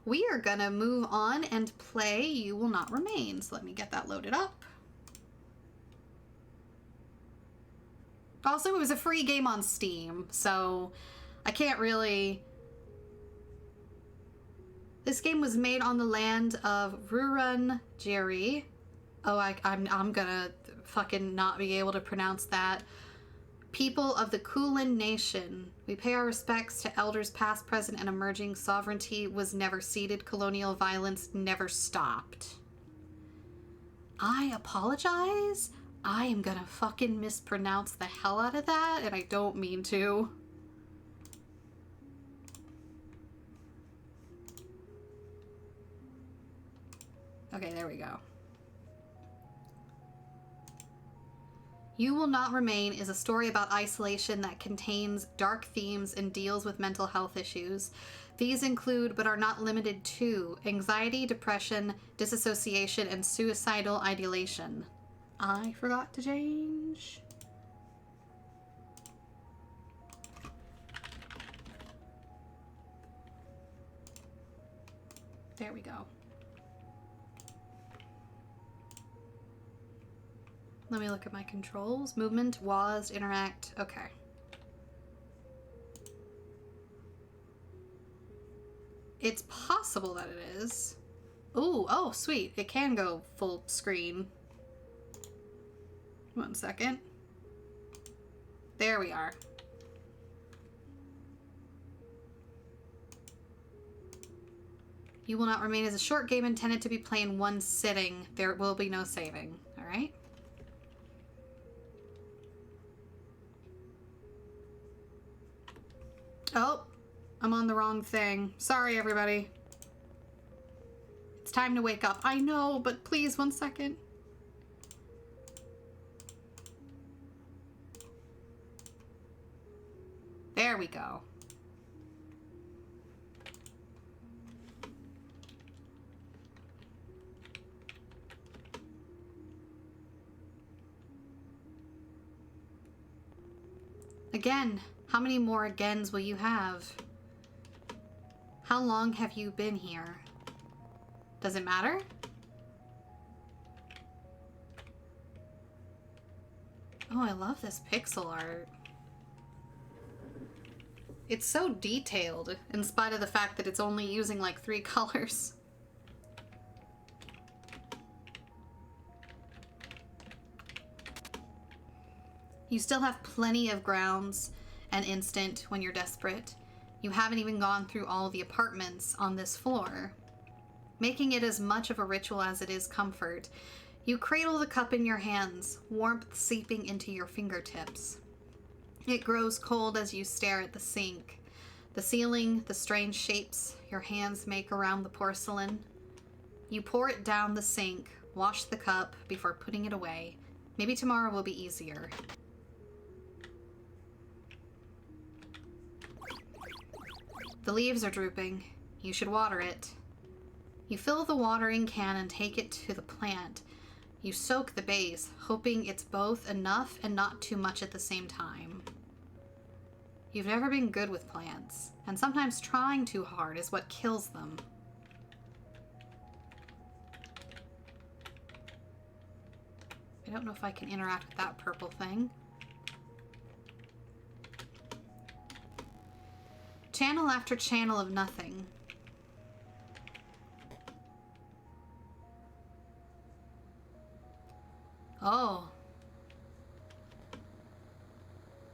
we are gonna move on and play You Will Not Remain. So let me get that loaded up. Also, it was a free game on Steam, so I can't really... This game was made on the land of Rurun Jeri. Oh, I'm gonna fucking not be able to pronounce that. People of the Kulin Nation. We pay our respects to elders past, present, and emerging. Sovereignty was never ceded. Colonial violence never stopped. I apologize. I am gonna fucking mispronounce the hell out of that, and I don't mean to. Okay, there we go. You Will Not Remain is a story about isolation that contains dark themes and deals with mental health issues. These include, but are not limited to, anxiety, depression, disassociation, and suicidal ideation. I forgot to change. There we go. Let me look at my controls. Movement, WASD, interact. Okay. It's possible that it is. Ooh, oh, sweet. It can go full screen. 1 second. There we are. You Will Not Remain is a short game intended to be played in one sitting. There will be no saving. All right? Oh, I'm on the wrong thing. Sorry, everybody. It's time to wake up. I know, but please, 1 second. There we go. Again. How many more agains will you have? How long have you been here? Does it matter? Oh, I love this pixel art. It's so detailed, in spite of the fact that it's only using like 3 colors. You still have plenty of grounds and instant when you're desperate. You haven't even gone through all the apartments on this floor. Making it as much of a ritual as it is comfort, you cradle the cup in your hands, warmth seeping into your fingertips. It grows cold as you stare at the sink, the ceiling, the strange shapes your hands make around the porcelain. You pour it down the sink, wash the cup before putting it away. Maybe tomorrow will be easier. The leaves are drooping. You should water it. You fill the watering can and take it to the plant. You soak the base, hoping it's both enough and not too much at the same time. You've never been good with plants, and sometimes trying too hard is what kills them. I don't know if I can interact with that purple thing. Channel after channel of nothing. Oh.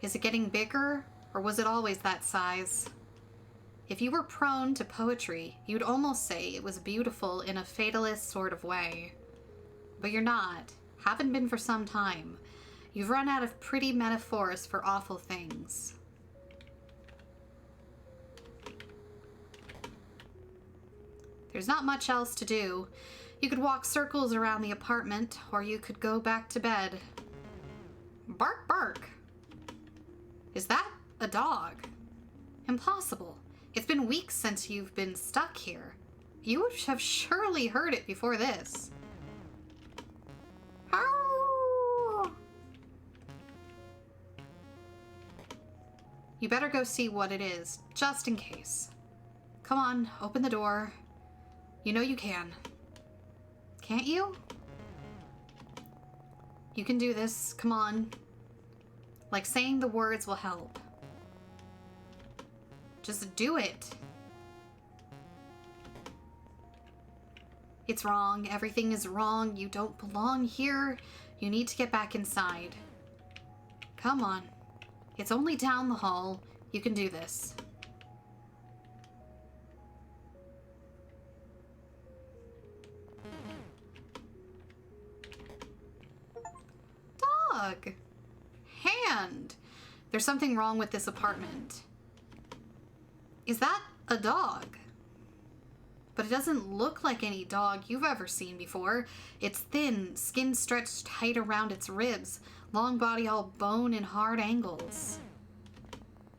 Is it getting bigger, or was it always that size? If you were prone to poetry, you'd almost say it was beautiful in a fatalist sort of way. But you're not. Haven't been for some time. You've run out of pretty metaphors for awful things. There's not much else to do. You could walk circles around the apartment, or you could go back to bed. Bark, bark. Is that a dog? Impossible. It's been weeks since you've been stuck here. You would have surely heard it before this. Ow! You better go see what it is, just in case. Come on, open the door. You know you can. Can't you? You can do this. Come on. Like, saying the words will help. Just do it. It's wrong. Everything is wrong. You don't belong here. You need to get back inside. Come on. It's only down the hall. You can do this. Dog. Hand. There's something wrong with this apartment. Is that a dog? But it doesn't look like any dog you've ever seen before. It's thin, skin stretched tight around its ribs, long body all bone and hard angles.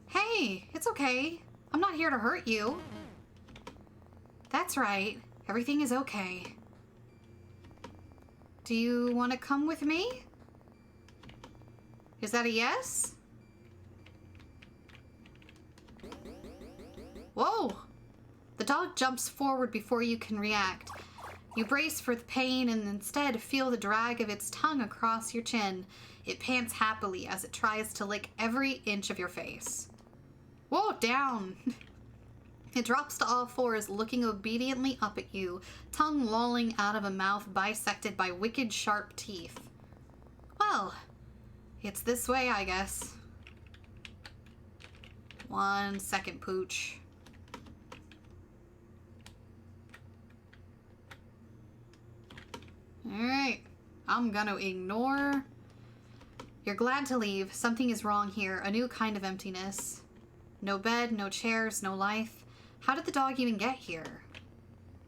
Hey, it's okay. I'm not here to hurt you. That's right. Everything is okay. Do you want to come with me? Is that a yes? Whoa! The dog jumps forward before you can react. You brace for the pain and instead feel the drag of its tongue across your chin. It pants happily as it tries to lick every inch of your face. Whoa, down! It drops to all fours, looking obediently up at you, tongue lolling out of a mouth bisected by wicked sharp teeth. Well, it's this way, I guess. 1 second, Pooch. Alright, I'm gonna ignore. You're glad to leave. Something is wrong here. A new kind of emptiness. No bed, no chairs, no life. How did the dog even get here?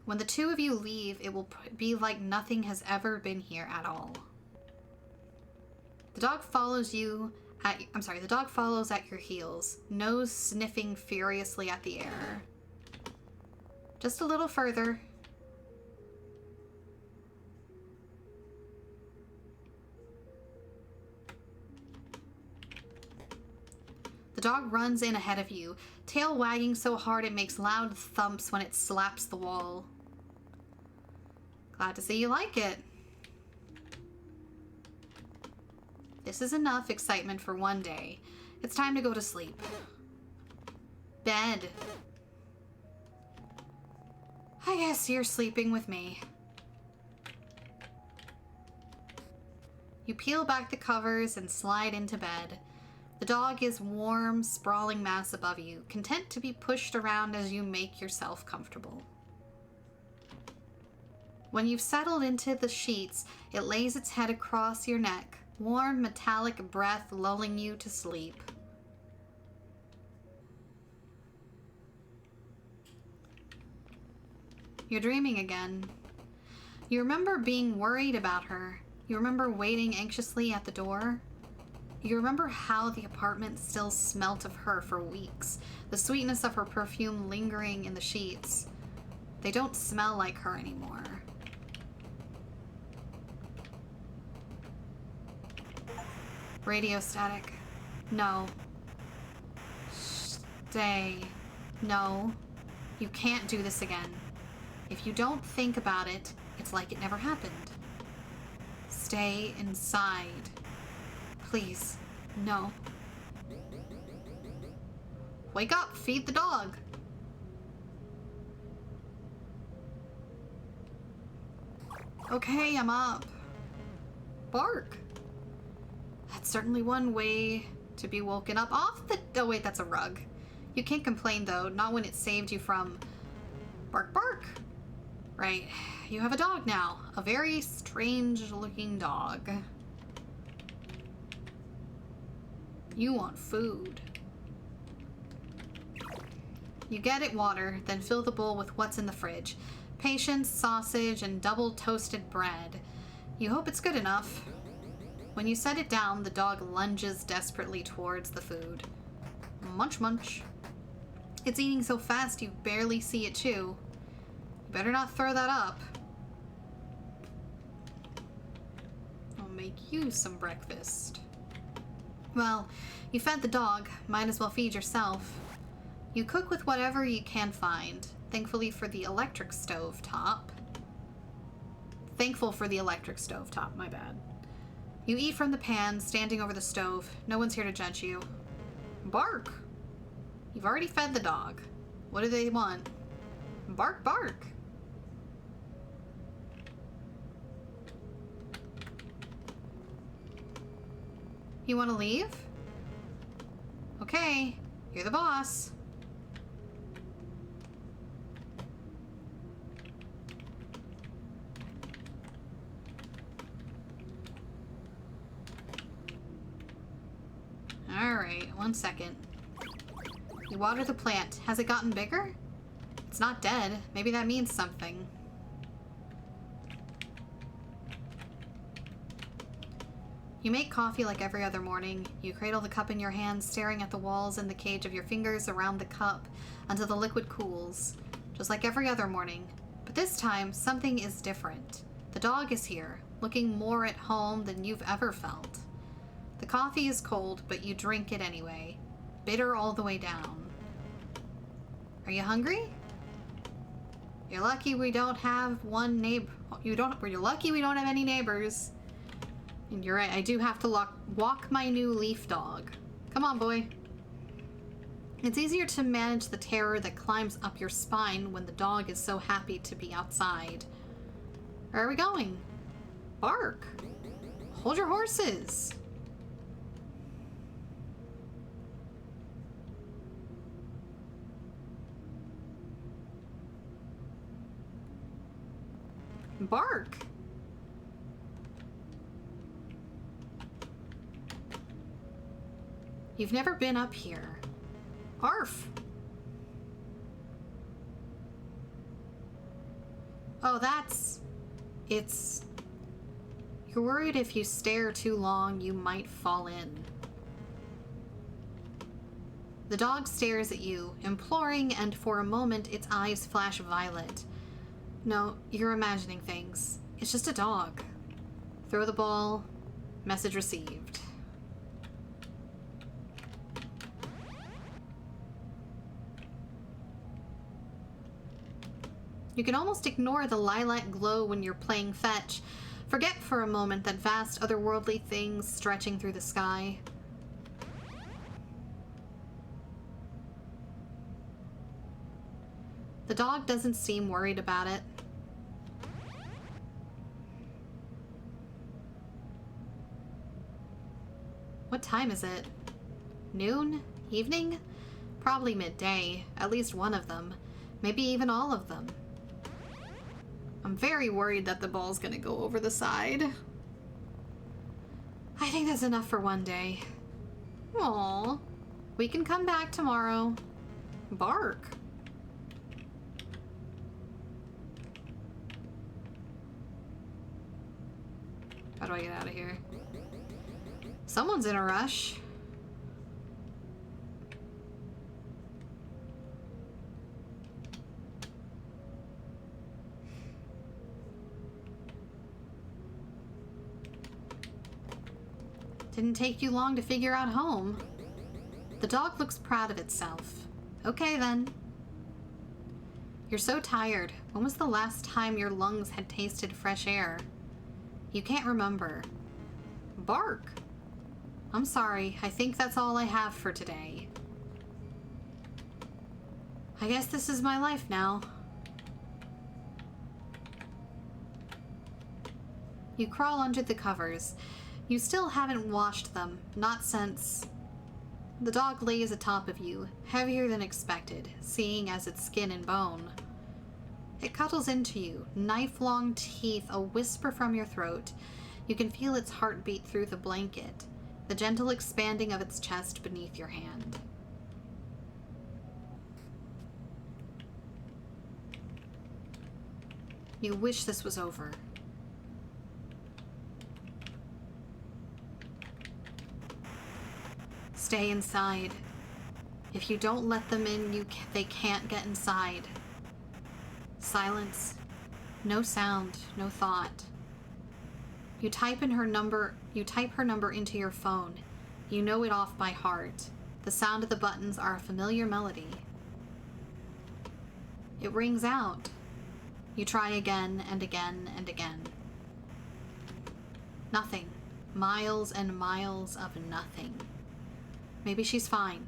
When the two of you leave, it will be like nothing has ever been here at all. The dog follows you at, the dog follows at your heels, nose sniffing furiously at the air. Just a little further. The dog runs in ahead of you, tail wagging so hard it makes loud thumps when it slaps the wall. Glad to see you like it. This is enough excitement for one day. It's time to go to sleep. Bed. I guess you're sleeping with me. You peel back the covers and slide into bed. The dog is warm, sprawling mass above you, content to be pushed around as you make yourself comfortable. When you've settled into the sheets, it lays its head across your neck, warm, metallic breath lulling you to sleep. You're dreaming again. You remember being worried about her. You remember waiting anxiously at the door. You remember how the apartment still smelt of her for weeks, the sweetness of her perfume lingering in the sheets. They don't smell like her anymore. Radio static. No. Stay. No. You can't do this again. If you don't think about it, it's like it never happened. Stay inside. Please, no. Wake up, feed the dog. Okay, I'm up. Bark. That's certainly one way to be woken up off the... Oh wait, that's a rug. You can't complain though, not when it saved you from... Bark, bark. Right, you have a dog now. A very strange looking dog. You want food. You get it water, then fill the bowl with what's in the fridge. Patience, sausage, and double toasted bread. You hope it's good enough. When you set it down, the dog lunges desperately towards the food. Munch, munch. It's eating so fast you barely see it chew. You better not throw that up. I'll make you some breakfast. Well, you fed the dog, might as well feed yourself. You cook with whatever you can find. Thankfully for the electric stove top. Thankful for the electric stove top, my bad. You eat from the pan, standing over the stove. No one's here to judge you. Bark! You've already fed the dog. What do they want? Bark, bark! You want to leave? Okay, you're the boss. Alright, 1 second. You water the plant. Has it gotten bigger? It's not dead. Maybe that means something. You make coffee like every other morning. You cradle the cup in your hands, staring at the walls and the cage of your fingers around the cup until the liquid cools, just like every other morning. But this time, something is different. The dog is here, looking more at home than you've ever felt. The coffee is cold, but you drink it anyway, bitter all the way down. Are you hungry? You're lucky we don't have one neighbor. You're lucky we don't have any neighbors. And you're right, I do have to walk my new leaf dog. Come on, boy. It's easier to manage the terror that climbs up your spine when the dog is so happy to be outside. Where are we going? Bark. Hold your horses. Bark. You've never been up here. Arf. Oh, it's... You're worried if you stare too long, you might fall in. The dog stares at you, imploring, and for a moment its eyes flash violet. No, you're imagining things. It's just a dog. Throw the ball. Message received. You can almost ignore the lilac glow when you're playing fetch. Forget for a moment that vast otherworldly things stretching through the sky. The dog doesn't seem worried about it. What time is it? Noon? Evening? Probably midday. At least one of them. Maybe even all of them. I'm very worried that the ball's gonna go over the side. I think that's enough for one day. Aww. We can come back tomorrow. Bark. How do I get out of here? Someone's in a rush. Didn't take you long to figure out home. The dog looks proud of itself. Okay then. You're so tired. When was the last time your lungs had tasted fresh air? You can't remember. Bark. I'm sorry. I think that's all I have for today. I guess this is my life now. You crawl under the covers. You still haven't washed them, not since... The dog lays atop of you, heavier than expected, seeing as it's skin and bone. It cuddles into you, knife-long teeth a whisper from your throat. You can feel its heartbeat through the blanket, the gentle expanding of its chest beneath your hand. You wish this was over. Stay inside. If you don't let them in, they can't get inside. Silence. No sound, no thought. You type her number into your phone. You know it off by heart. The sound of the buttons are a familiar melody. It rings out. You try again and again and again. Nothing. Miles and miles of nothing. Maybe she's fine.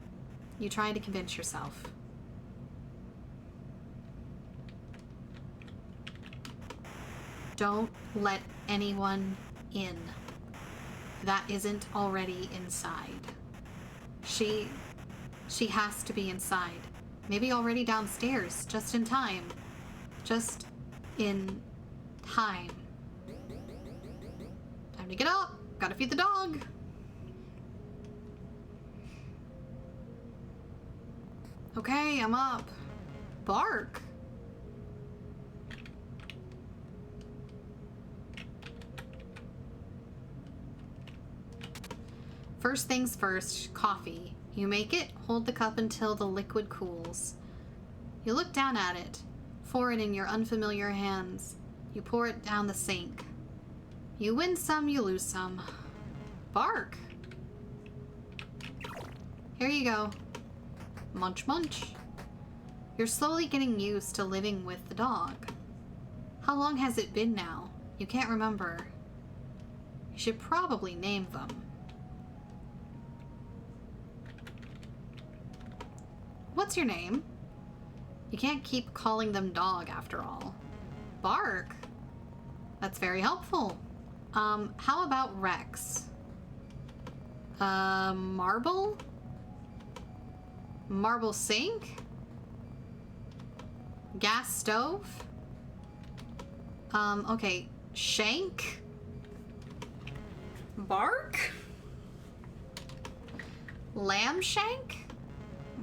You try to convince yourself. Don't let anyone in that isn't already inside. She has to be inside. Maybe already downstairs, just in time. Just in time. Time to get up. Gotta feed the dog. Okay, I'm up. Bark. First things first, coffee. You make it, hold the cup until the liquid cools. You look down at it, foreign in your unfamiliar hands. You pour it down the sink. You win some, you lose some. Bark. Here you go. Munch, munch. You're slowly getting used to living with the dog. How long has it been now? You can't remember. You should probably name them. What's your name? You can't keep calling them dog after all. Bark. That's very helpful. How about Rex? Marble? Marble sink? Gas stove? Okay. Shank? Bark? Lamb shank?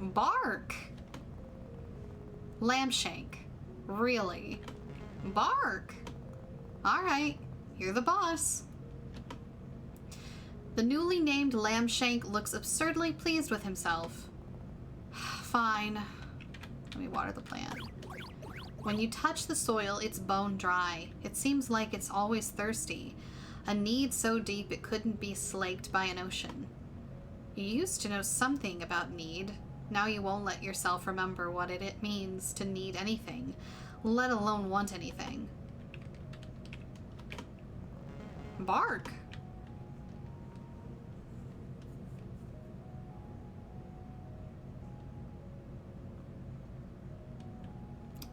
Bark. Lamb shank. Really? Bark. Alright, you're the boss. The newly named Lamb Shank looks absurdly pleased with himself. Fine. Let me water the plant. When you touch the soil, it's bone dry. It seems like it's always thirsty. A need so deep it couldn't be slaked by an ocean. You used to know something about need. Now you won't let yourself remember what it means to need anything, let alone want anything. Bark.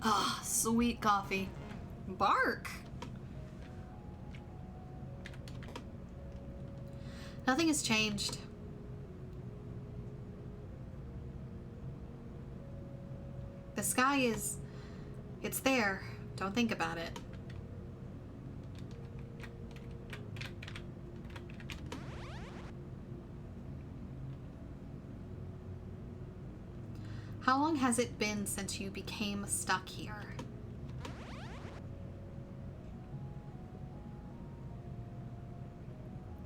Ah, sweet coffee. Bark. Nothing has changed. The sky is... it's there. Don't think about it. How long has it been since you became stuck here?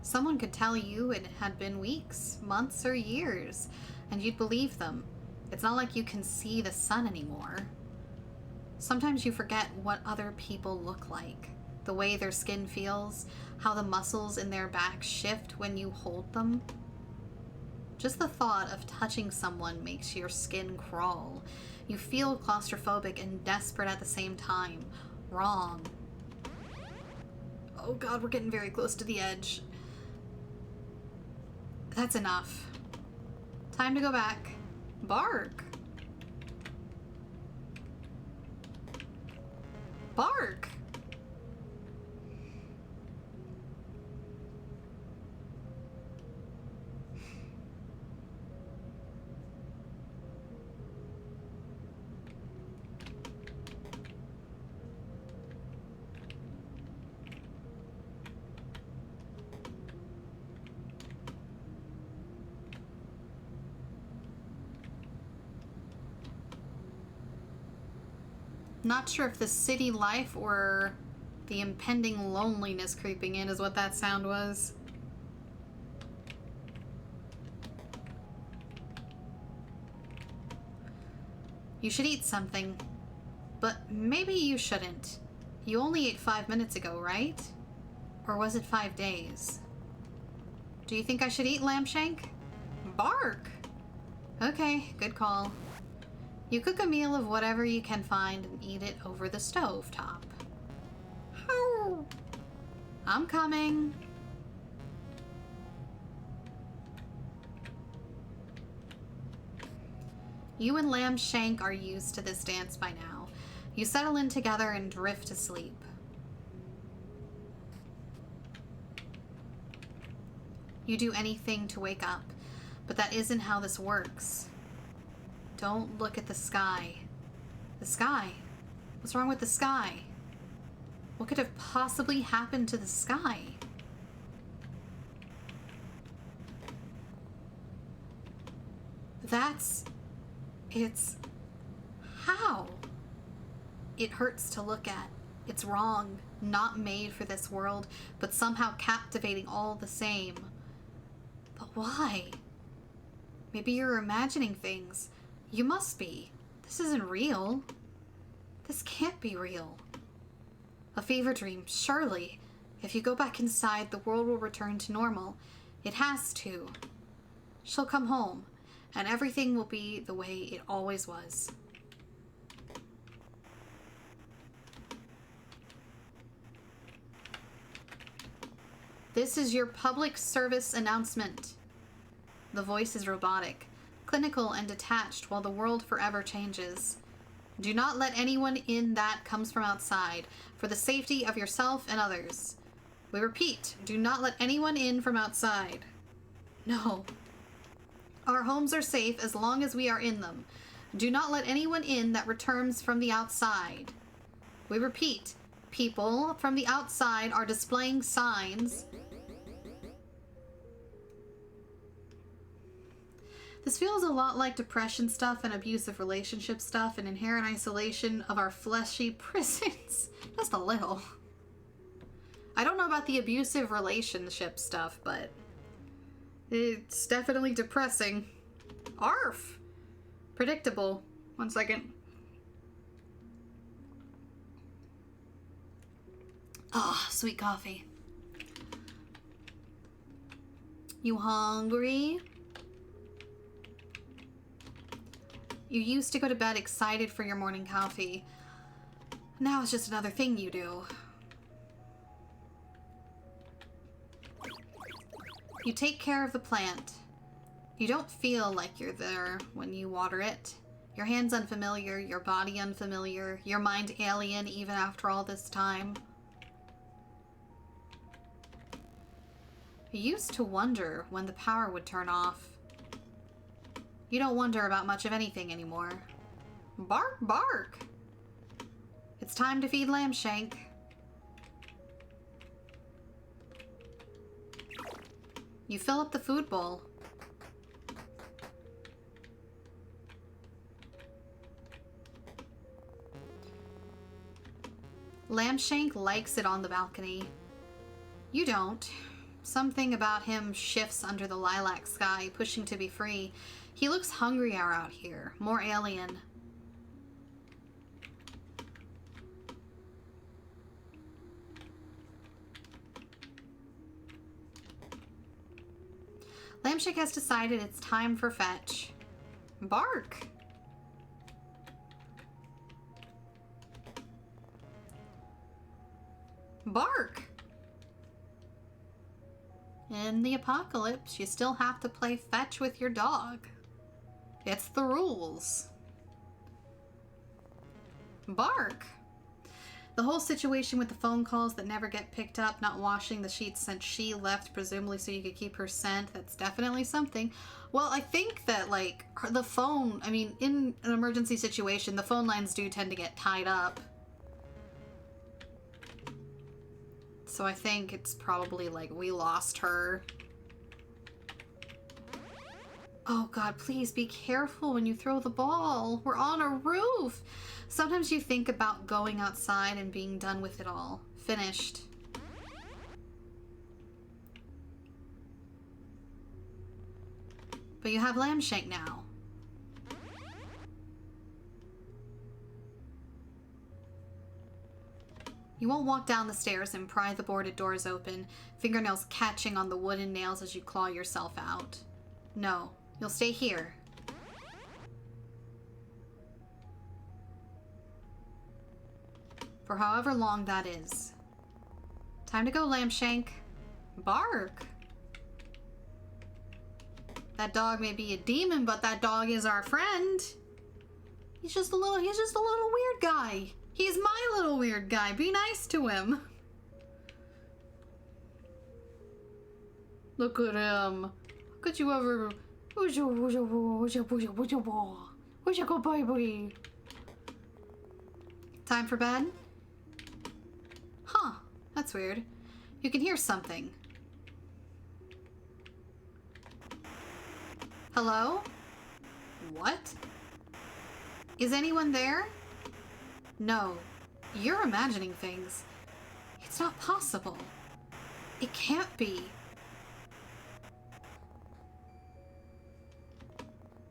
Someone could tell you it had been weeks, months, or years, and you'd believe them. It's not like you can see the sun anymore. Sometimes you forget what other people look like, the way their skin feels, how the muscles in their back shift when you hold them. Just the thought of touching someone makes your skin crawl. You feel claustrophobic and desperate at the same time. Wrong. Oh God, we're getting very close to the edge. That's enough. Time to go back. Bark. Bark. Not sure if the city life or the impending loneliness creeping in is what that sound was. You should eat something, but maybe you shouldn't. You only ate 5 minutes ago, right? Or was it 5 days? Do you think I should eat lamb shank? Bark! Okay, good call. You cook a meal of whatever you can find and eat it over the stove top. How? I'm coming. You and Lamb Shank are used to this dance by now. You settle in together and drift asleep. You do anything to wake up, but that isn't how this works. Don't look at the sky. The sky? What's wrong with the sky? What could have possibly happened to the sky? It's... How? It hurts to look at. It's wrong, not made for this world, but somehow captivating all the same. But why? Maybe you're imagining things. You must be. This isn't real. This can't be real. A fever dream, surely. If you go back inside, the world will return to normal. It has to. She'll come home, and everything will be the way it always was. This is your public service announcement. The voice is robotic, clinical and detached while the world forever changes. Do not let anyone in that comes from outside, for the safety of yourself and others. We repeat, do not let anyone in from outside. No. Our homes are safe as long as we are in them. Do not let anyone in that returns from the outside. We repeat, people from the outside are displaying signs. This feels a lot like depression stuff and abusive relationship stuff and inherent isolation of our fleshy prisons. Just a little. I don't know about the abusive relationship stuff, but it's definitely depressing. Arf! Predictable. 1 second. Ah, oh, sweet coffee. You hungry? You used to go to bed excited for your morning coffee. Now it's just another thing you do. You take care of the plant. You don't feel like you're there when you water it. Your hand's unfamiliar, your body unfamiliar, your mind alien even after all this time. You used to wonder when the power would turn off. You don't wonder about much of anything anymore. Bark, bark! It's time to feed Lamb Shank. You fill up the food bowl. Lamb Shank likes it on the balcony. You don't. Something about him shifts under the lilac sky, pushing to be free. He looks hungrier out here, more alien. Lamb Shank has decided it's time for fetch. Bark! Bark! In the apocalypse, you still have to play fetch with your dog. It's the rules. Bark! The whole situation with the phone calls that never get picked up, not washing the sheets since she left, presumably so you could keep her scent, that's definitely something. Well, I think that, like, the phone, I mean, in an emergency situation, the phone lines do tend to get tied up. So I think it's probably, like, we lost her. Oh God, please be careful when you throw the ball. We're on a roof. Sometimes you think about going outside and being done with it all. Finished. But you have Lamb Shank now. You won't walk down the stairs and pry the boarded doors open, fingernails catching on the wooden nails as you claw yourself out. No. You'll stay here. For however long that is. Time to go, Lambshank. Bark. That dog may be a demon, but that dog is our friend. He's just a little weird guy. He's my little weird guy. Be nice to him. Look at him. Could you ever... Where's your go, baby? Time for bed? Huh. That's weird. You can hear something. Hello? What? Is anyone there? No. You're imagining things. It's not possible. It can't be.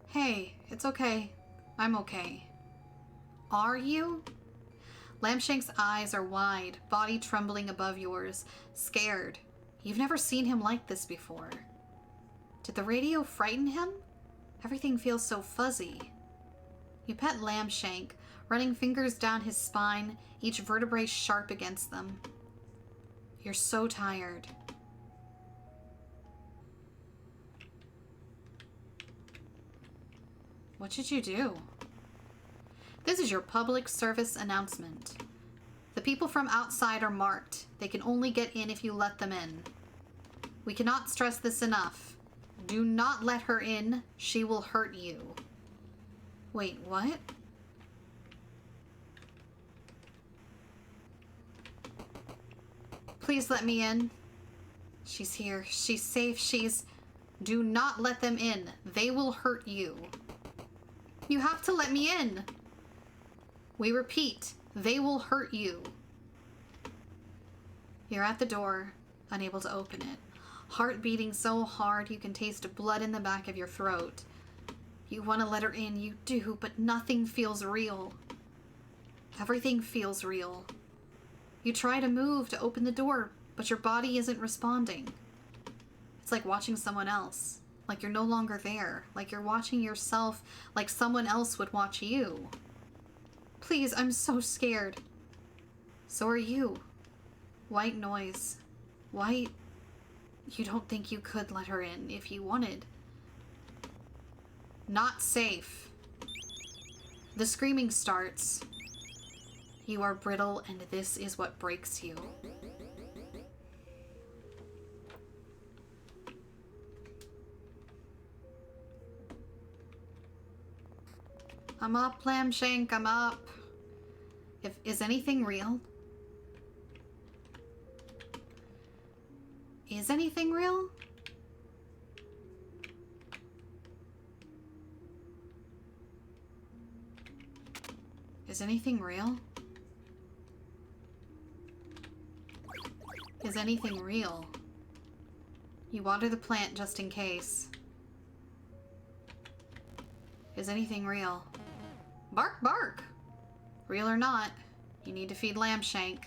Hey, it's okay. I'm okay. Are you? Lambshank's eyes are wide, body trembling above yours, scared. You've never seen him like this before. Did the radio frighten him? Everything feels so fuzzy. You pet Lambshank, running fingers down his spine, each vertebrae sharp against them. You're so tired. What should you do? This is your public service announcement. The people from outside are marked. They can only get in if you let them in. We cannot stress this enough. Do not let her in. She will hurt you. Wait, what? Please let me in. She's here. She's safe. Do not let them in. They will hurt you. You have to let me in. We repeat, they will hurt you. You're at the door, unable to open it. Heart beating so hard you can taste blood in the back of your throat. You want to let her in, you do, but nothing feels real. Everything feels real. You try to move to open the door, but your body isn't responding. It's like watching someone else. Like you're no longer there. Like you're watching yourself like someone else would watch you. Please, I'm so scared. So are you. White noise. White... You don't think you could let her in if you wanted. Not safe. The screaming starts. You are brittle, and this is what breaks you. I'm up, Lambshank, I'm up. Is anything real? Is anything real? Is anything real? Is anything real? You water the plant just in case. Is anything real? Bark, bark! Real or not, you need to feed Lambshank.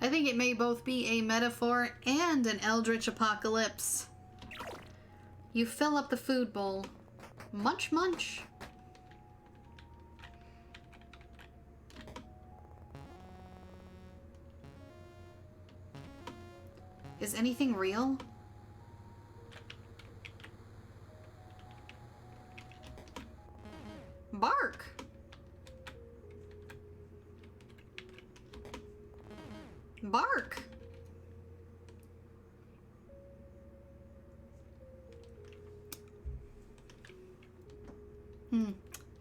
I think it may both be a metaphor and an eldritch apocalypse. You fill up the food bowl. Munch, munch. Is anything real? Bark! Bark!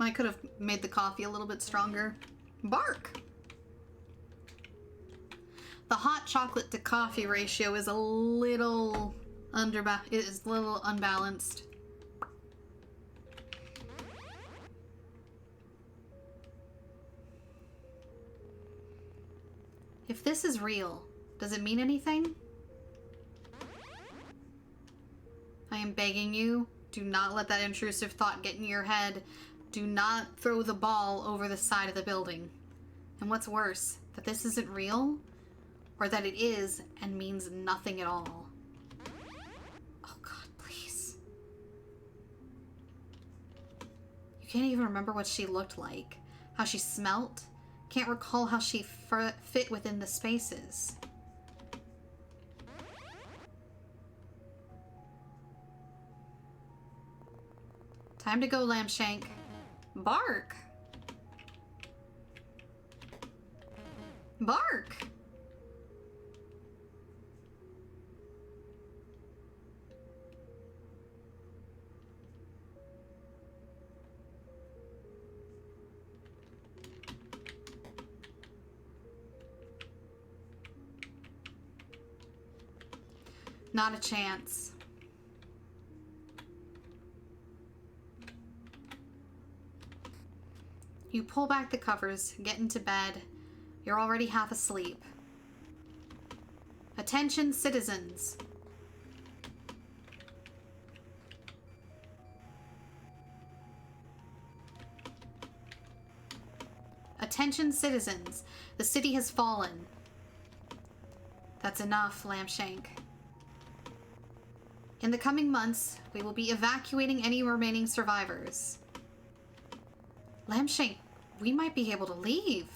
I could have made the coffee a little bit stronger. Bark! The hot chocolate to coffee ratio is a little unbalanced. If this is real, does it mean anything? I am begging you, do not let that intrusive thought get in your head. Do not throw the ball over the side of the building. And what's worse, that this isn't real, or that it is and means nothing at all. Oh God, please. You can't even remember what she looked like, how she smelt. Can't recall how she fit within the spaces. Time to go, Lambshank. Bark! Bark! Not a chance. You pull back the covers, get into bed. You're already half asleep. Attention, citizens. Attention, citizens. The city has fallen. That's enough, Lambshank. In the coming months, we will be evacuating any remaining survivors. Lambshank, we might be able to leave.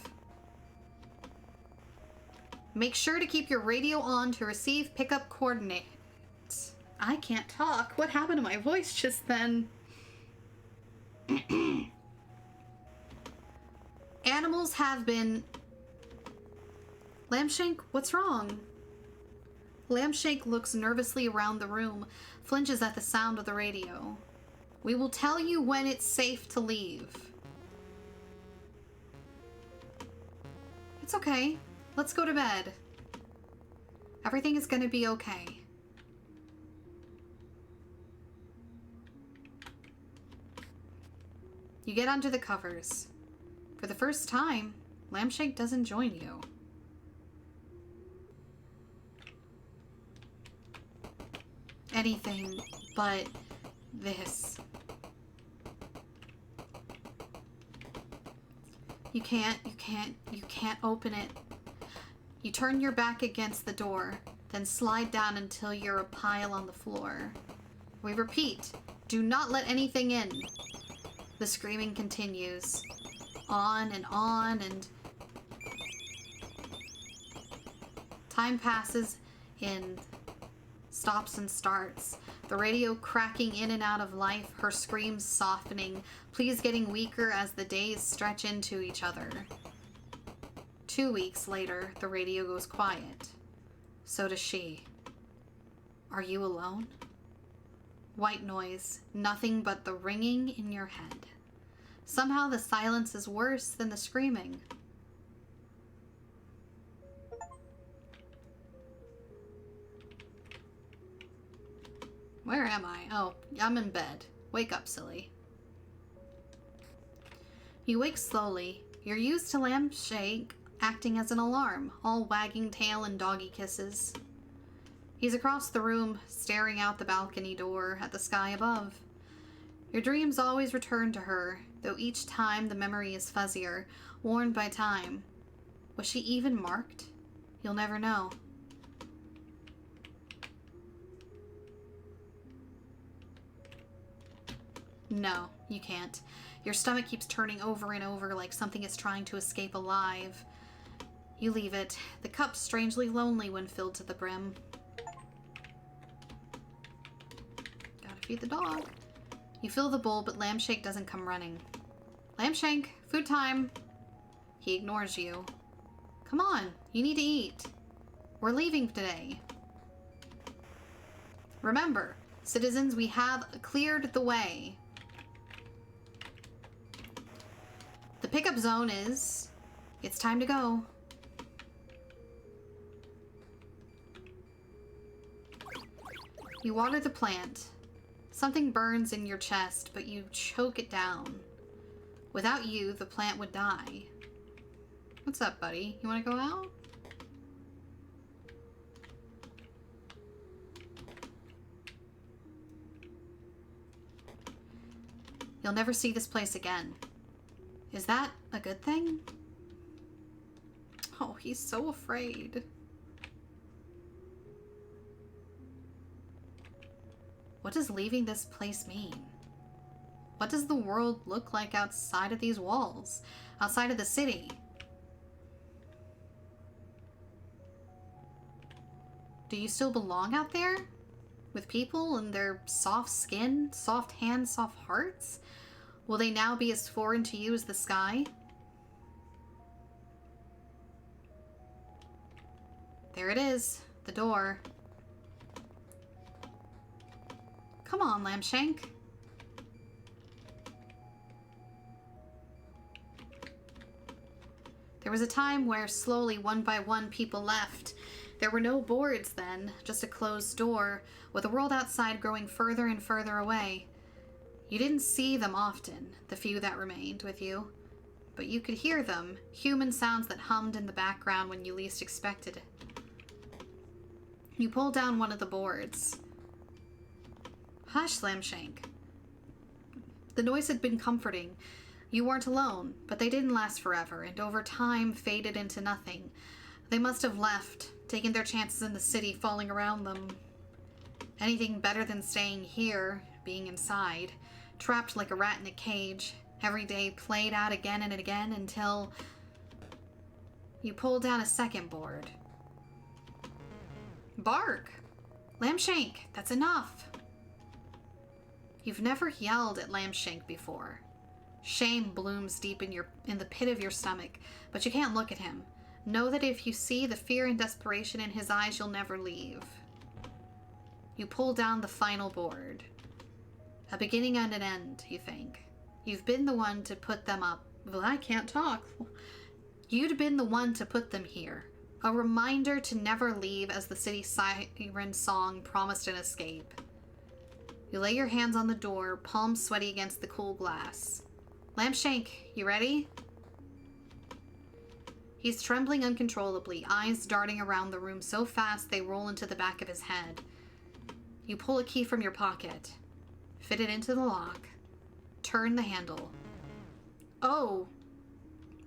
Make sure to keep your radio on to receive pickup coordinates. I can't talk. What happened to my voice just then? Animals have been... Lambshank, what's wrong? Lambshank looks nervously around the room, flinches at the sound of the radio. We will tell you when it's safe to leave. It's okay. Let's go to bed. Everything is gonna be okay. You get under the covers. For the first time, Lambshank doesn't join you. Anything but this. You can't open it. You turn your back against the door, then slide down until you're a pile on the floor. We repeat, do not let anything in. The screaming continues. On, and time passes in stops and starts. The radio cracking in and out of life, her screams softening, pleas getting weaker as the days stretch into each other. 2 weeks later, the radio goes quiet. So does she. Are you alone? White noise, nothing but the ringing in your head. Somehow the silence is worse than the screaming. Where am I? Oh, I'm in bed. Wake up, silly. You wake slowly. You're used to Lambshank acting as an alarm, all wagging tail and doggy kisses. He's across the room, staring out the balcony door at the sky above. Your dreams always return to her, though each time the memory is fuzzier, worn by time. Was she even marked? You'll never know. No, you can't. Your stomach keeps turning over and over like something is trying to escape alive. You leave it, the cup strangely lonely when filled to the brim. Gotta feed the dog. You fill the bowl, but Lambshank doesn't come running. Lambshank, food time. He ignores you. Come on, you need to eat. We're leaving today. Remember, citizens, we have cleared the way. The pickup zone is... It's time to go. You water the plant. Something burns in your chest, but you choke it down. Without you, the plant would die. What's up, buddy? You want to go out? You'll never see this place again. Is that a good thing? Oh, he's so afraid. What does leaving this place mean? What does the world look like outside of these walls? Outside of the city? Do you still belong out there? With people and their soft skin, soft hands, soft hearts? Will they now be as foreign to you as the sky? There it is, the door. Come on, Lambshank. There was a time where slowly, one by one, people left. There were no boards then, just a closed door, with the world outside growing further and further away. You didn't see them often, the few that remained with you, but you could hear them, human sounds that hummed in the background when you least expected it. You pulled down one of the boards. Hush, Lambshank. The noise had been comforting. You weren't alone, but they didn't last forever, and over time faded into nothing. They must have left, taking their chances in the city falling around them. Anything better than staying here, being inside, trapped like a rat in a cage, every day played out again and again until you pulled down a second board. Bark! Lambshank, that's enough! You've never yelled at Lambshank before. Shame blooms deep in the pit of your stomach, but you can't look at him. Know that if you see the fear and desperation in his eyes, you'll never leave. You pull down the final board. A beginning and an end, you think. You've been the one to put them up. Well, I can't talk. You'd been the one to put them here. A reminder to never leave as the city siren song promised an escape. You lay your hands on the door, palms sweaty against the cool glass. Lambshank, you ready? He's trembling uncontrollably, eyes darting around the room so fast they roll into the back of his head. You pull a key from your pocket, fit it into the lock, turn the handle. Oh!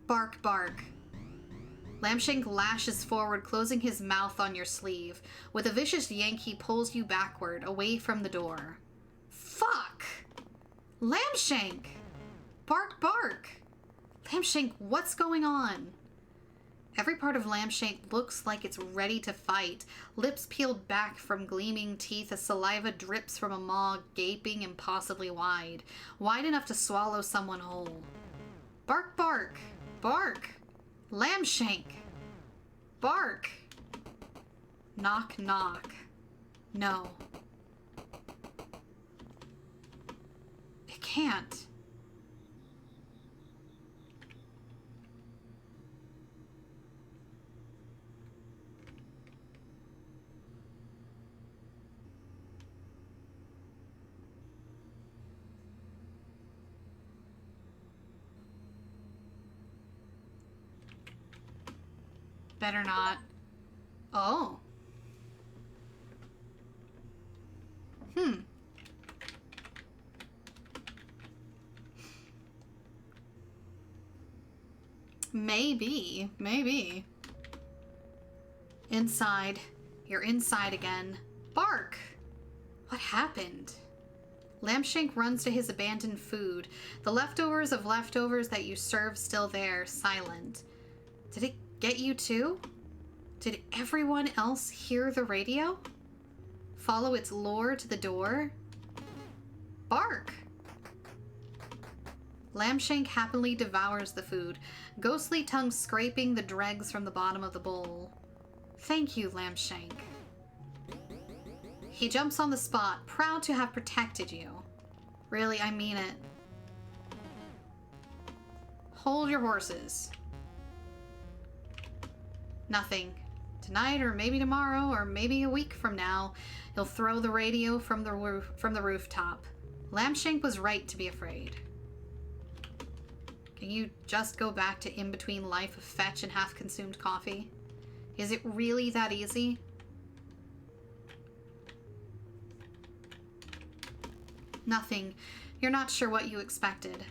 Bark, bark. Lambshank lashes forward, closing his mouth on your sleeve. With a vicious yank, he pulls you backward, away from the door. Fuck! Lambshank! Bark, bark! Lambshank, what's going on? Every part of Lambshank looks like it's ready to fight. Lips peeled back from gleaming teeth as saliva drips from a maw gaping impossibly wide. Wide enough to swallow someone whole. Bark, bark! Bark! Lambshank! Bark! Knock, knock. No. It can't. Better not. Oh. Maybe. Inside. You're inside again. Bark! What happened? Lambshank runs to his abandoned food. The leftovers of leftovers that you served still there, silent. Did it get you too? Did everyone else hear the radio? Follow its lure to the door? Bark! Lambshank happily devours the food, ghostly tongue scraping the dregs from the bottom of the bowl. Thank you, Lambshank. He jumps on the spot, proud to have protected you. Really, I mean it. Hold your horses. Nothing. Tonight, or maybe tomorrow, or maybe a week from now, you'll throw the radio from the rooftop. Lambshank was right to be afraid. Can you just go back to in-between life of fetch and half-consumed coffee? Is it really that easy? Nothing. You're not sure what you expected.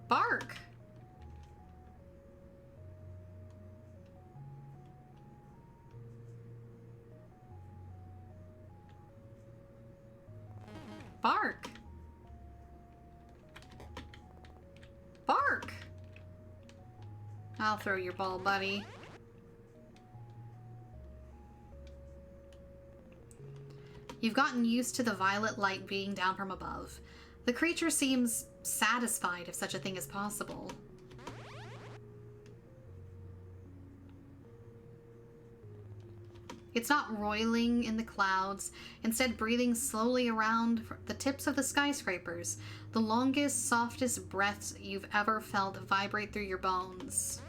Bark! Bark. Bark. I'll throw your ball, buddy. You've gotten used to the violet light being down from above. The creature seems satisfied if such a thing is possible. It's not roiling in the clouds, instead breathing slowly around the tips of the skyscrapers, the longest, softest breaths you've ever felt vibrate through your bones.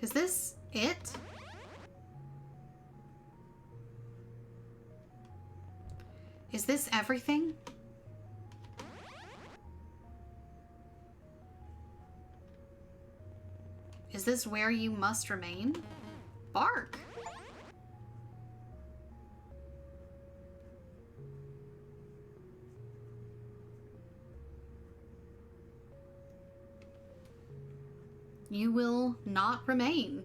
Is this it? Is this everything? Is this where you must remain? Bark! You will not remain.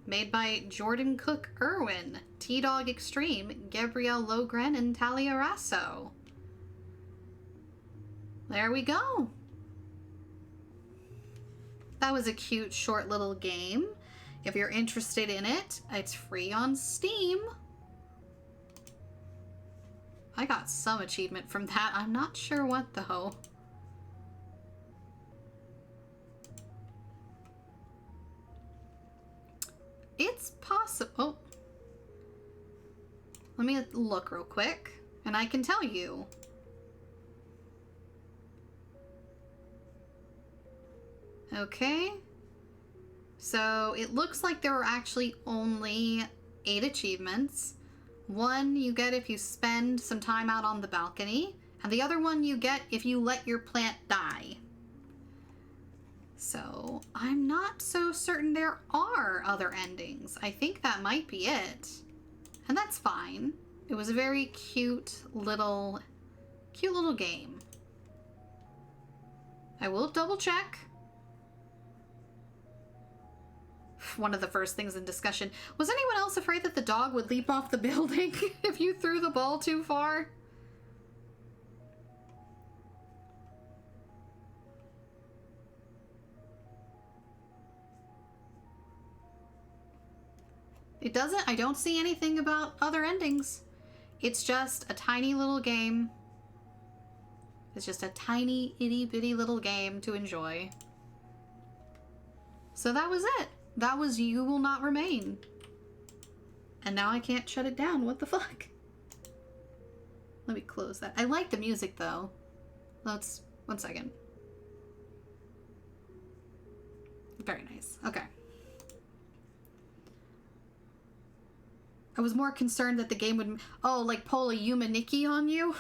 Made by Jordan Cook Irwin, T-Dog Extreme, Gabrielle Logren, and Talia Rasso. There we go. That was a cute, short little game. If you're interested in it, it's free on Steam. I got some achievement from that. I'm not sure what, though. It's possible. Oh. Let me look real quick, and I can tell you. Okay. So it looks like there were actually only 8 achievements. One you get if you spend some time out on the balcony, and the other one you get if you let your plant die. So I'm not so certain there are other endings. I think that might be it. And that's fine. It was a very cute little game. I will double check. One of the first things in discussion. Was anyone else afraid that the dog would leap off the building if you threw the ball too far? It doesn't, I don't see anything about other endings. It's just a tiny little game. It's just a tiny, itty bitty little game to enjoy. So that was it. That was You Will Not Remain. And now I can't shut it down. What the fuck? Let me close that. I like the music though. Let's, one second. Very nice. Okay. I was more concerned that the game would, oh, like pull a Yumaniki on you?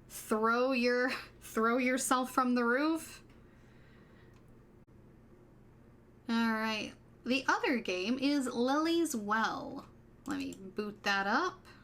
Throw yourself from the roof? Alright. The other game is Lily's Well. Let me boot that up.